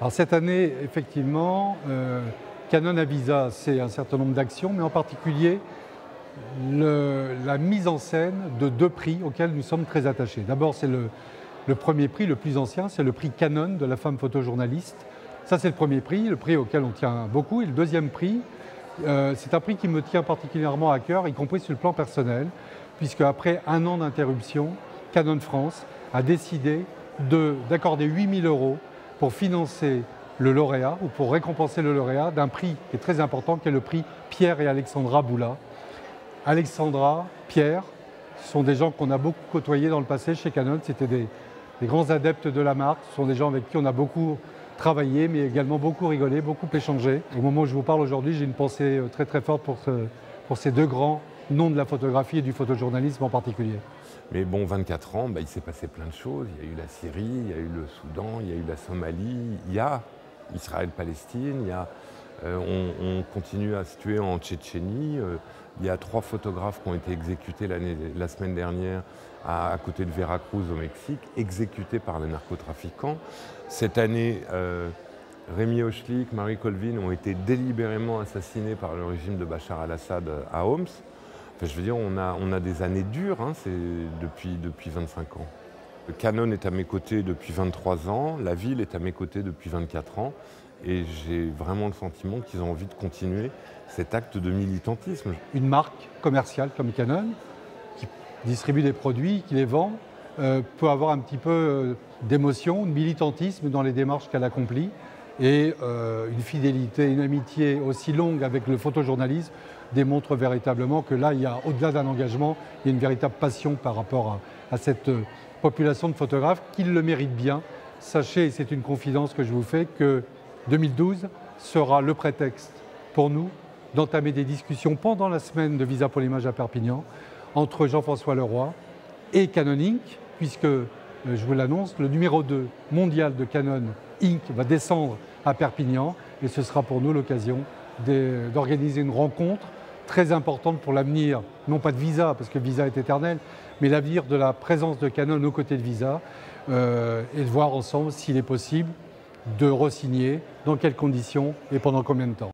Alors cette année, effectivement, Canon à Visa, c'est un certain nombre d'actions, mais en particulier la mise en scène de deux prix auxquels nous sommes très attachés. D'abord, c'est le premier prix, le plus ancien, c'est le prix Canon de la femme photojournaliste. Ça, c'est le prix auquel on tient beaucoup. Et le deuxième prix, c'est un prix qui me tient particulièrement à cœur, y compris sur le plan personnel, puisque après un an d'interruption, Canon France a décidé d'accorder 8 000 € pour financer le lauréat, ou pour récompenser le lauréat d'un prix qui est très important, qui est le prix Pierre et Alexandra Boula. Alexandra, Pierre, sont des gens qu'on a beaucoup côtoyés dans le passé chez Canon. C'était des grands adeptes de la marque. Ce sont des gens avec qui on a beaucoup travaillé, mais également beaucoup rigolé, beaucoup échangé. Au moment où je vous parle aujourd'hui, j'ai une pensée très très forte pour ces deux grands noms de la photographie et du photojournalisme en particulier. Mais bon, 24 ans, il s'est passé plein de choses. Il y a eu la Syrie, il y a eu le Soudan, il y a eu la Somalie, il y a Israël-Palestine, on continue à se tuer en Tchétchénie. Il y a 3 photographes qui ont été exécutés la semaine dernière à côté de Veracruz au Mexique, exécutés par les narcotrafiquants. Cette année, Rémi Hochlik, Marie Colvin ont été délibérément assassinés par le régime de Bachar al-Assad à Homs. Enfin, je veux dire, on a des années dures, depuis 25 ans. Le Canon est à mes côtés depuis 23 ans, la ville est à mes côtés depuis 24 ans, et j'ai vraiment le sentiment qu'ils ont envie de continuer cet acte de militantisme. Une marque commerciale comme Canon, qui distribue des produits, qui les vend, peut avoir un petit peu d'émotion, de militantisme dans les démarches qu'elle accomplit, et une fidélité, une amitié aussi longue avec le photojournalisme démontre véritablement que là, au-delà d'un engagement, il y a une véritable passion par rapport à cette population de photographes qui le mérite bien. Sachez, et c'est une confidence que je vous fais, que 2012 sera le prétexte pour nous d'entamer des discussions pendant la semaine de Visa pour l'image à Perpignan entre Jean-François Leroy et Canon Inc., puisque, je vous l'annonce, le numéro 2 mondial de Canon Inc. va descendre à Perpignan, et ce sera pour nous l'occasion d'organiser une rencontre très importante pour l'avenir, non pas de Visa, parce que Visa est éternel, mais l'avenir de la présence de Canon aux côtés de Visa, et de voir ensemble s'il est possible de re-signer, dans quelles conditions et pendant combien de temps.